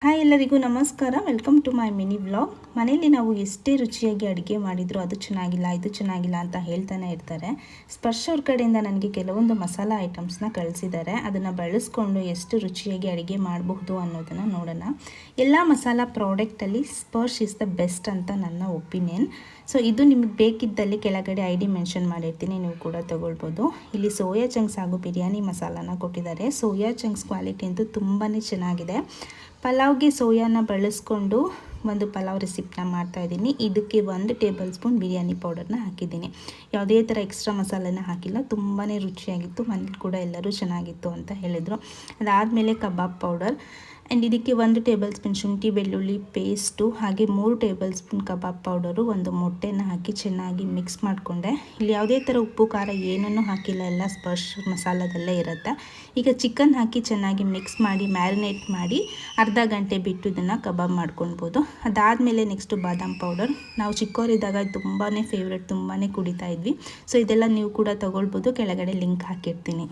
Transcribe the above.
Hi ಎಲ್ಲರಿಗೂ ನಮಸ್ಕಾರ. Welcome to my mini vlog. ಮನೇಲಿ ನಾವು ಎಷ್ಟೇ ರುಚಿಯಾಗಿ ಅಡುಗೆ ಮಾಡಿದರೂ ಅದು ಚೆನ್ನಾಗಿಲ್ಲ ಇದು ಚೆನ್ನಾಗಿಲ್ಲ ಅಂತ ಹೇಳ್ತಾನೆ ಇರ್ತಾರೆ. ಸ್ಪರ್ಶ ಅವ್ರ ಕಡೆಯಿಂದ ನನಗೆ ಕೆಲವೊಂದು ಮಸಾಲ ಐಟಮ್ಸ್ನ ಕಳಿಸಿದ್ದಾರೆ. ಅದನ್ನು ಬಳಸ್ಕೊಂಡು ಎಷ್ಟು ರುಚಿಯಾಗಿ ಅಡುಗೆ ಮಾಡಬಹುದು ಅನ್ನೋದನ್ನು ನೋಡೋಣ. ಎಲ್ಲ ಮಸಾಲ ಪ್ರಾಡಕ್ಟಲ್ಲಿ ಸ್ಪರ್ಶ್ ಇಸ್ ದ ಬೆಸ್ಟ್ ಅಂತ ನನ್ನ ಒಪಿನಿಯನ್. ಸೊ ಇದು ನಿಮಗೆ ಬೇಕಿದ್ದಲ್ಲಿ ಕೆಳಗಡೆ ID ಮೆನ್ಷನ್ ಮಾಡಿರ್ತೀನಿ, ನೀವು ಕೂಡ ತೊಗೊಳ್ಬೋದು. ಇಲ್ಲಿ ಸೋಯಾ ಚಂಕ್ಸ್ ಹಾಗೂ ಬಿರಿಯಾನಿ ಮಸಾಲಾನ ಕೊಟ್ಟಿದ್ದಾರೆ. ಸೋಯಾ ಚಂಕ್ಸ್ ಕ್ವಾಲಿಟಿ ಅಂತೂ ತುಂಬಾ ಚೆನ್ನಾಗಿದೆ. ಪಲಾವ್ಗೆ ಸೋಯಾನ ಬಳಸ್ಕೊಂಡು ಒಂದು ಪಲಾವ್ ರೆಸಿಪಿನ ಮಾಡ್ತಾಯಿದ್ದೀನಿ. ಇದಕ್ಕೆ 1 ಟೇಬಲ್ ಸ್ಪೂನ್ ಬಿರಿಯಾನಿ ಪೌಡರ್ನ ಹಾಕಿದ್ದೀನಿ. ಯಾವುದೇ ಥರ ಎಕ್ಸ್ಟ್ರಾ ಮಸಾಲೆನ ಹಾಕಿಲ್ಲ. ತುಂಬಾ ರುಚಿಯಾಗಿತ್ತು. ಮನೇಲಿ ಕೂಡ ಎಲ್ಲರೂ ಚೆನ್ನಾಗಿತ್ತು ಅಂತ ಹೇಳಿದರು. ಅದಾದಮೇಲೆ ಕಬಾಬ್ ಪೌಡರ್ ಆ್ಯಂಡ್ ಇದಕ್ಕೆ 1 ಟೇಬಲ್ ಸ್ಪೂನ್ ಶುಂಠಿ ಬೆಳ್ಳುಳ್ಳಿ ಪೇಸ್ಟು, ಹಾಗೆ 3 ಟೇಬಲ್ ಸ್ಪೂನ್ ಕಬಾಬ್ ಪೌಡರು, ಒಂದು ಮೊಟ್ಟೆನ ಹಾಕಿ ಚೆನ್ನಾಗಿ ಮಿಕ್ಸ್ ಮಾಡಿಕೊಂಡೆ. ಇಲ್ಲಿ ಯಾವುದೇ ಥರ ಉಪ್ಪು ಖಾರ ಏನನ್ನೂ ಹಾಕಿಲ್ಲ, ಎಲ್ಲ ಸ್ಪರ್ಶ್ ಮಸಾಲದಲ್ಲೇ ಇರುತ್ತೆ. ಈಗ ಚಿಕನ್ ಹಾಕಿ ಚೆನ್ನಾಗಿ ಮಿಕ್ಸ್ ಮಾಡಿ ಮ್ಯಾರಿನೇಟ್ ಮಾಡಿ ಅರ್ಧ ಗಂಟೆ ಬಿಟ್ಟು ಇದನ್ನು ಕಬಾಬ್ ಮಾಡ್ಕೊಳ್ಬೋದು. ಅದಾದಮೇಲೆ ನೆಕ್ಸ್ಟು ಬಾದಾಮ್ ಪೌಡರ್. ನಾವು ಚಿಕ್ಕವರಿದ್ದಾಗ ತುಂಬಾ ಫೇವ್ರೆಟ್, ತುಂಬಾ ಕುಡಿತಾ ಇದ್ವಿ. ಸೊ ಇದೆಲ್ಲ ನೀವು ಕೂಡ ತೊಗೊಳ್ಬೋದು, ಕೆಳಗಡೆ ಲಿಂಕ್ ಹಾಕಿರ್ತೀನಿ.